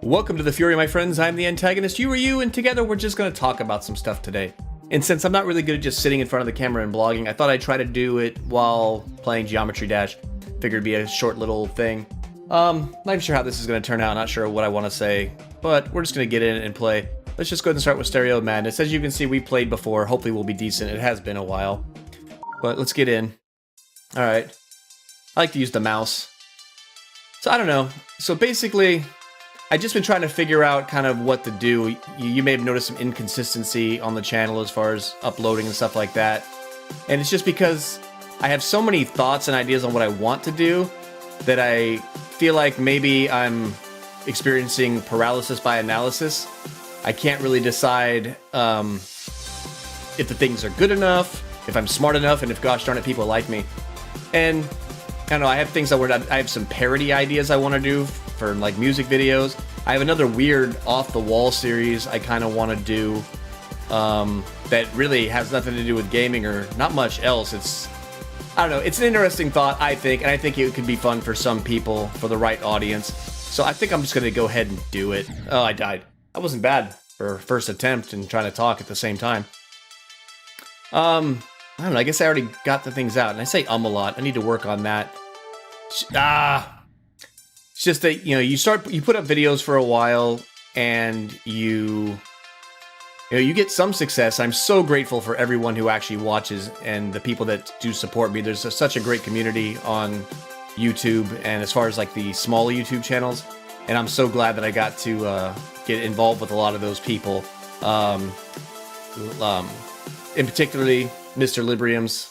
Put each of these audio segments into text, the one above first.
Welcome to the Fury, my friends. I'm the Antagonist. You are you, and together we're just going to talk about some stuff today. And since I'm not really good at just sitting in front of the camera and blogging, I thought I'd try to do it while playing Geometry Dash. Figured it'd be a short little thing. Not even sure how this is going to turn out. Not sure what I want to say, but we're just going to get in and play. Let's just go ahead and start with Stereo Madness. As you can see, we played before. Hopefully we'll be decent. It has been a while. But let's get in. Alright. I like to use the mouse. So I don't know. So basically, I've just been trying to figure out kind of what to do. You may have noticed some inconsistency on the channel as far as uploading and stuff like that. And it's just because I have so many thoughts and ideas on what I want to do that I feel like maybe I'm experiencing paralysis by analysis. I can't really decide if the things are good enough, if I'm smart enough, and if, gosh darn it, people like me. And I don't know, I have things I have some parody ideas I want to do for like music videos. I have another weird off-the-wall series I kind of want to do that really has nothing to do with gaming or not much else. I don't know, it's an interesting thought, I think, and I think it could be fun for some people, for the right audience. So I think I'm just going to go ahead and do it. Oh, I died. That wasn't bad for first attempt and trying to talk at the same time. I don't know, I guess I already got the things out, and I say a lot. I need to work on that. It's just that, you know, you put up videos for a while, and you get some success. I'm so grateful for everyone who actually watches and the people that do support me. There's such a great community on YouTube, and as far as like the small YouTube channels, and I'm so glad that I got to get involved with a lot of those people. In particularly, Mr. Libriums,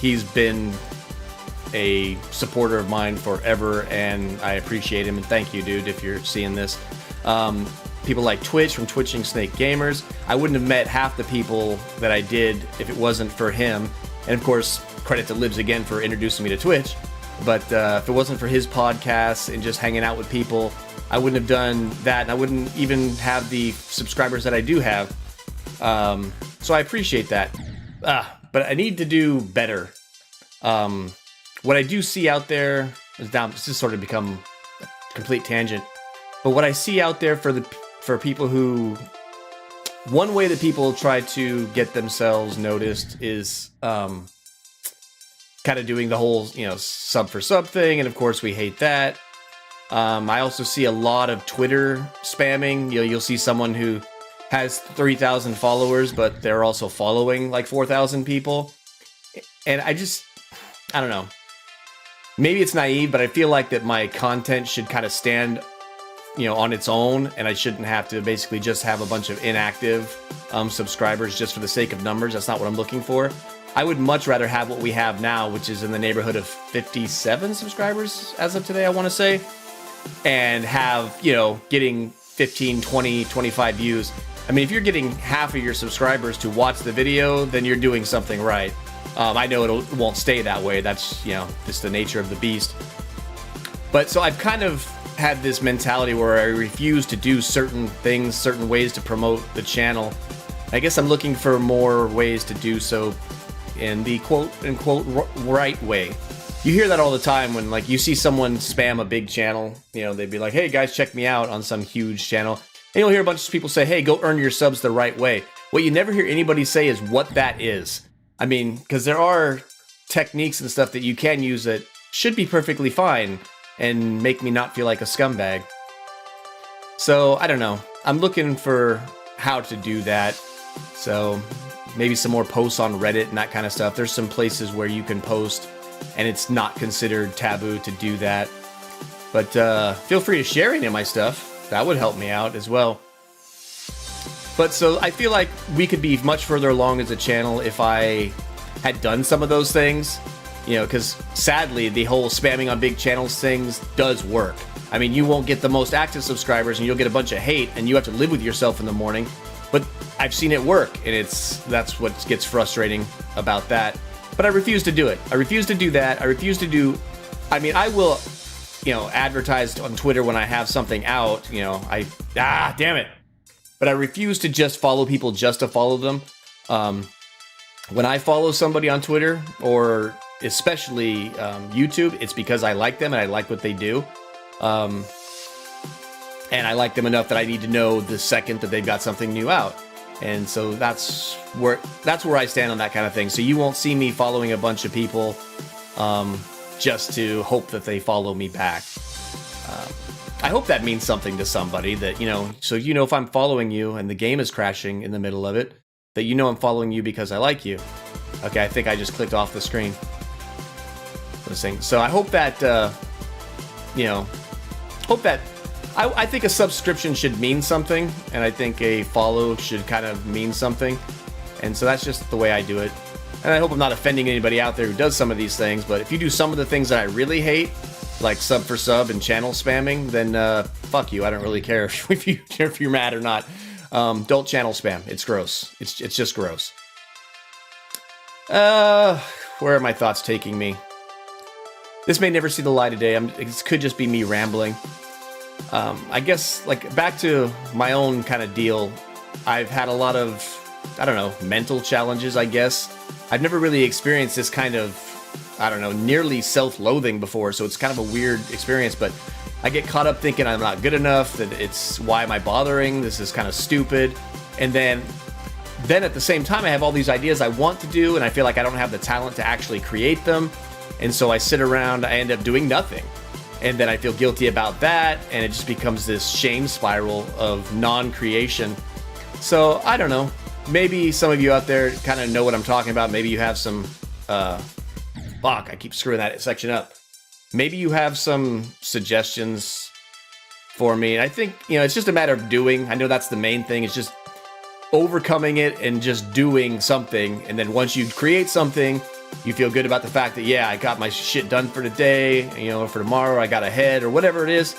he's been a supporter of mine forever, and I appreciate him, and thank you, dude, if you're seeing this. People like Twitch from Twitching Snake Gamers. I wouldn't have met half the people that I did if it wasn't for him. And of course, credit to Libs again for introducing me to Twitch. But if it wasn't for his podcasts and just hanging out with people, I wouldn't have done that, and I wouldn't even have the subscribers that I do have. So I appreciate that. But I need to do better. What I do see out there is down. This has sort of become a complete tangent. But what I see out there for people who, one way that people try to get themselves noticed is kind of doing the whole, sub for sub thing, and of course we hate that. I also see a lot of Twitter spamming. You'll see someone who has 3,000 followers, but they're also following like 4,000 people. And I don't know. Maybe it's naive, but I feel like that my content should kind of stand, on its own, and I shouldn't have to basically just have a bunch of inactive subscribers just for the sake of numbers. That's not what I'm looking for. I would much rather have what we have now, which is in the neighborhood of 57 subscribers as of today, I want to say, and have, getting 15, 20, 25 views. I mean, if you're getting half of your subscribers to watch the video, then you're doing something right. I know it won't stay that way. That's, just the nature of the beast. But so I've kind of had this mentality where I refuse to do certain things, certain ways to promote the channel. I guess I'm looking for more ways to do so in the quote-unquote right way. You hear that all the time when, like, you see someone spam a big channel. They'd be like, hey, guys, check me out on some huge channel. And you'll hear a bunch of people say, hey, go earn your subs the right way. What you never hear anybody say is what that is. I mean, because there are techniques and stuff that you can use that should be perfectly fine and make me not feel like a scumbag. So, I don't know. I'm looking for how to do that. So, maybe some more posts on Reddit and that kind of stuff. There's some places where you can post and it's not considered taboo to do that. But feel free to share any of my stuff. That would help me out as well. But so I feel like we could be much further along as a channel if I had done some of those things. Because sadly, the whole spamming on big channels things does work. I mean, you won't get the most active subscribers and you'll get a bunch of hate and you have to live with yourself in the morning. But I've seen it work, and that's what gets frustrating about that. But I refuse to do it. I refuse to do that. I will, advertise on Twitter when I have something out. Damn it. But I refuse to just follow people just to follow them. When I follow somebody on Twitter, or especially YouTube, it's because I like them and I like what they do. and I like them enough that I need to know the second that they've got something new out. And so that's where I stand on that kind of thing. So you won't see me following a bunch of people just to hope that they follow me back. I hope that means something to somebody, that, so if I'm following you and the game is crashing in the middle of it, that I'm following you because I like you. Okay, I think I just clicked off the screen. So I hope that, I think a subscription should mean something, and I think a follow should kind of mean something. And so that's just the way I do it. And I hope I'm not offending anybody out there who does some of these things, but if you do some of the things that I really hate, like sub for sub and channel spamming, then fuck you. I don't really care if you're mad or not. Don't channel spam. It's gross. It's just gross. Where are my thoughts taking me? This may never see the light of day. It could just be me rambling. I guess, like, back to my own kind of deal, I've had a lot of, I don't know, mental challenges, I guess. I've never really experienced this kind of, I don't know, nearly self-loathing before, so it's kind of a weird experience, but I get caught up thinking I'm not good enough, that it's, why am I bothering? This is kind of stupid. And then at the same time, I have all these ideas I want to do, and I feel like I don't have the talent to actually create them. And so I sit around, I end up doing nothing. And then I feel guilty about that, and it just becomes this shame spiral of non-creation. So, I don't know. Maybe some of you out there kind of know what I'm talking about. Maybe you have some, fuck, I keep screwing that section up. Maybe you have some suggestions for me. And I think, it's just a matter of doing. I know that's the main thing. It's just overcoming it and just doing something. And then once you create something, you feel good about the fact that, yeah, I got my shit done for today, for tomorrow I got ahead or whatever it is.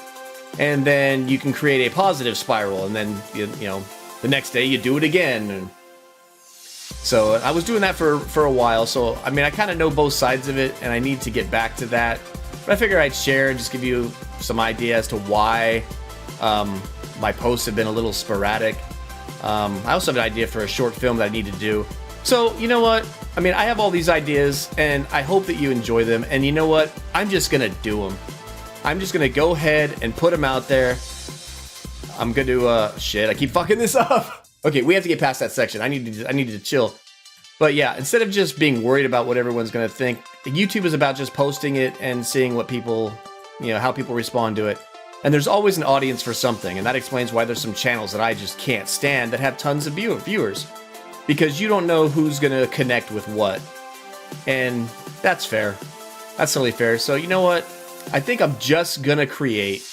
And then you can create a positive spiral. And then, the next day you do it again. And so I was doing that for a while. So, I mean, I kind of know both sides of it, and I need to get back to that. But I figure I'd share and just give you some idea as to why my posts have been a little sporadic. I also have an idea for a short film that I need to do. So, you know what? I mean, I have all these ideas, and I hope that you enjoy them. And you know what? I'm just going to do them. I'm just going to go ahead and put them out there. I'm going to, shit, I keep fucking this up. Okay, we have to get past that section. I need to chill. But yeah, instead of just being worried about what everyone's going to think, YouTube is about just posting it and seeing what people, how people respond to it. And there's always an audience for something, and that explains why there's some channels that I just can't stand that have tons of viewers. Because you don't know who's going to connect with what. And that's fair. That's totally fair. So you know what? I think I'm just going to create,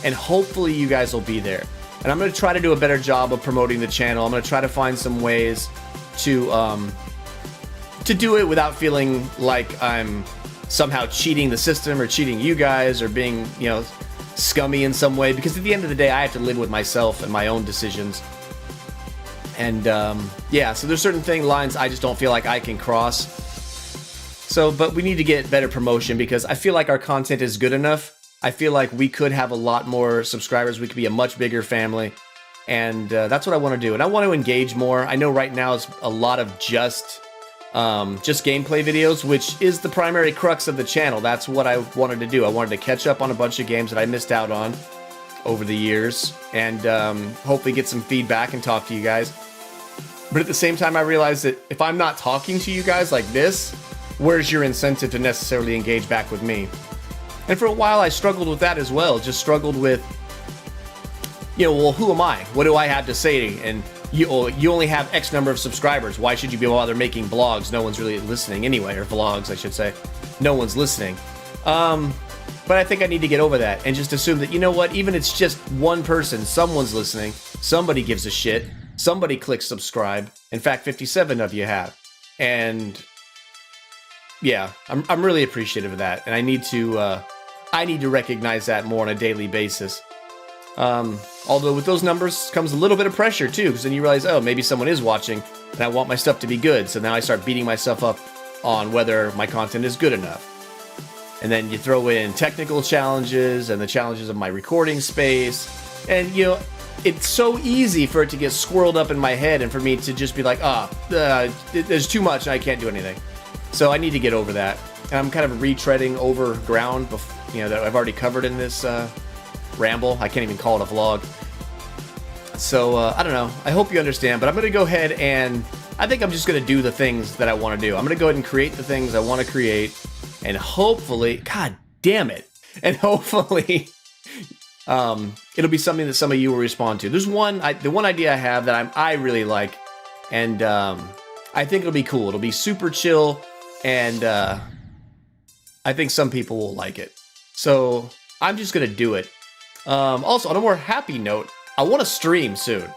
and hopefully you guys will be there. And I'm going to try to do a better job of promoting the channel. I'm going to try to find some ways to do it without feeling like I'm somehow cheating the system or cheating you guys or being, scummy in some way. Because at the end of the day, I have to live with myself and my own decisions. And yeah, so there's certain lines I just don't feel like I can cross. So, but we need to get better promotion because I feel like our content is good enough. I feel like we could have a lot more subscribers. We could be a much bigger family. And that's what I want to do. And I want to engage more. I know right now it's a lot of just gameplay videos, which is the primary crux of the channel. That's what I wanted to do. I wanted to catch up on a bunch of games that I missed out on over the years, and hopefully get some feedback and talk to you guys. But at the same time, I realized that if I'm not talking to you guys like this, where's your incentive to necessarily engage back with me? And for a while, I struggled with that as well. Just struggled with, well, who am I? What do I have to say? And you only have X number of subscribers. Why should you be bother making blogs? No one's really listening anyway, or vlogs, I should say. No one's listening. But I think I need to get over that and just assume that, even it's just one person, someone's listening, somebody gives a shit, somebody clicks subscribe. In fact, 57 of you have. And yeah, I'm really appreciative of that. And I need to recognize that more on a daily basis. Although with those numbers comes a little bit of pressure too, because then you realize, oh, maybe someone is watching and I want my stuff to be good. So now I start beating myself up on whether my content is good enough. And then you throw in technical challenges and the challenges of my recording space. And, it's so easy for it to get swirled up in my head and for me to just be like, there's too much and I can't do anything. So I need to get over that. And I'm kind of retreading over ground, that I've already covered in this ramble. I can't even call it a vlog. So, I don't know. I hope you understand, but I'm going to go ahead and I think I'm just going to do the things that I want to do. I'm going to go ahead and create the things I want to create, and hopefully, god damn it, and hopefully it'll be something that some of you will respond to. There's the one idea I have that I really like, and I think it'll be cool. It'll be super chill, and I think some people will like it. So I'm just going to do it. Also, on a more happy note, I want to stream soon.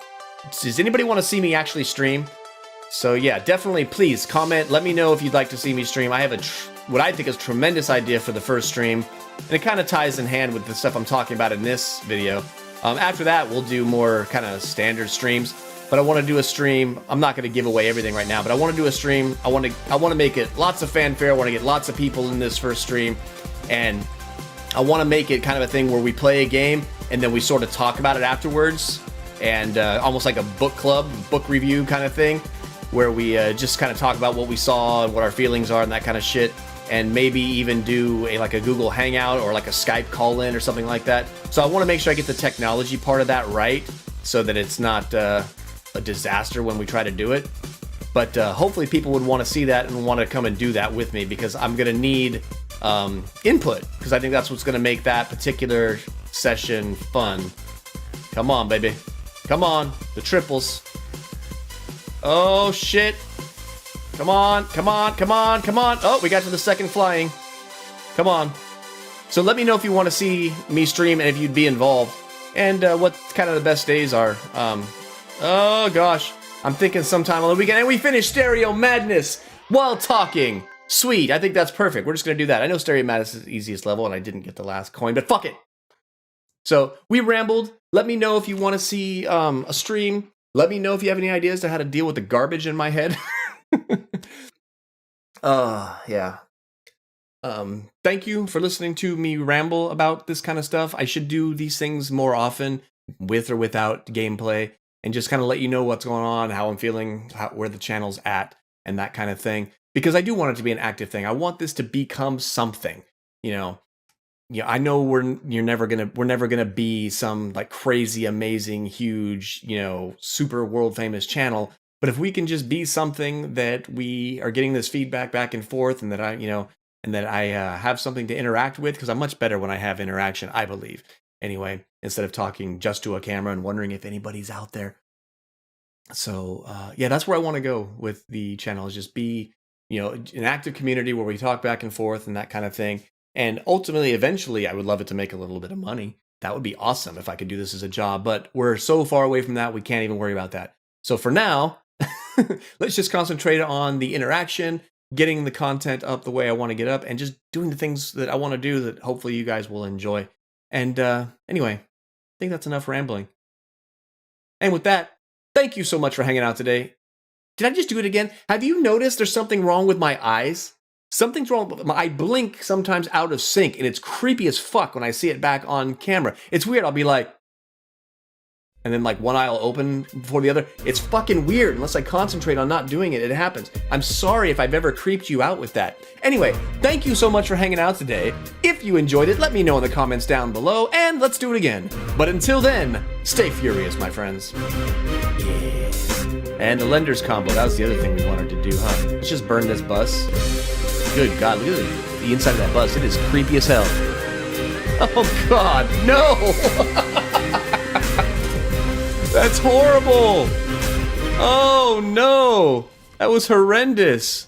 Does anybody want to see me actually stream? So yeah, definitely please comment. Let me know if you'd like to see me stream. I have what I think is a tremendous idea for the first stream. And it kind of ties in hand with the stuff I'm talking about in this video. After that, we'll do more kind of standard streams. But I want to do a stream. I'm not going to give away everything right now, but I want to do a stream. I want to make it lots of fanfare. I want to get lots of people in this first stream. And I want to make it kind of a thing where we play a game and then we sort of talk about it afterwards. And almost like a book club, book review kind of thing, where we just kind of talk about what we saw and what our feelings are and that kind of shit. And maybe even do like a Google Hangout or like a Skype call-in or something like that. So I want to make sure I get the technology part of that right so that it's not a disaster when we try to do it. But hopefully people would want to see that and want to come and do that with me, because I'm going to need input, because I think that's what's going to make that particular session fun. Come on, baby. Come on. The triples. Oh, shit. Come on, come on, come on, come on. Oh, we got to the second flying. Come on. So let me know if you want to see me stream and if you'd be involved. And what kind of the best days are. Oh, gosh. I'm thinking sometime on the weekend. And we finished Stereo Madness while talking. Sweet. I think that's perfect. We're just going to do that. I know Stereo Madness is the easiest level, and I didn't get the last coin, but fuck it. So we rambled. Let me know if you want to see a stream. Let me know if you have any ideas to how to deal with the garbage in my head. Yeah. Thank you for listening to me ramble about this kind of stuff. I should do these things more often, with or without gameplay, and just kind of let you know what's going on, how I'm feeling, where the channel's at, and that kind of thing. Because I do want it to be an active thing. I want this to become something, you know. Yeah, I know we're never gonna be some like crazy, amazing, huge, you know, super world famous channel. But if we can just be something that we are getting this feedback back and forth, and that I have something to interact with, because I'm much better when I have interaction, I believe. Anyway, instead of talking just to a camera and wondering if anybody's out there. So yeah, that's where I want to go with the channel, is just be, you know, an active community where we talk back and forth and that kind of thing. And ultimately, eventually, I would love it to make a little bit of money. That would be awesome if I could do this as a job. But we're so far away from that, we can't even worry about that. So for now, let's just concentrate on the interaction, getting the content up the way I want to get up, and just doing the things that I want to do that hopefully you guys will enjoy. And anyway, I think that's enough rambling. And with that, thank you so much for hanging out today. Did I just do it again? Have you noticed there's something wrong with my eyes? Something's wrong. I blink sometimes out of sync, and it's creepy as fuck when I see it back on camera. It's weird. I'll be like, and then like one eye will open before the other. It's fucking weird. Unless I concentrate on not doing it, it happens. I'm sorry if I've ever creeped you out with that. Anyway, thank you so much for hanging out today. If you enjoyed it, let me know in the comments down below, and let's do it again. But until then, stay furious, my friends. Yeah. And the lender's combo. That was the other thing we wanted to do, huh? Let's just burn this bus. Good God, look at the inside of that bus. It is creepy as hell. Oh God, no! That's horrible! Oh no! That was horrendous!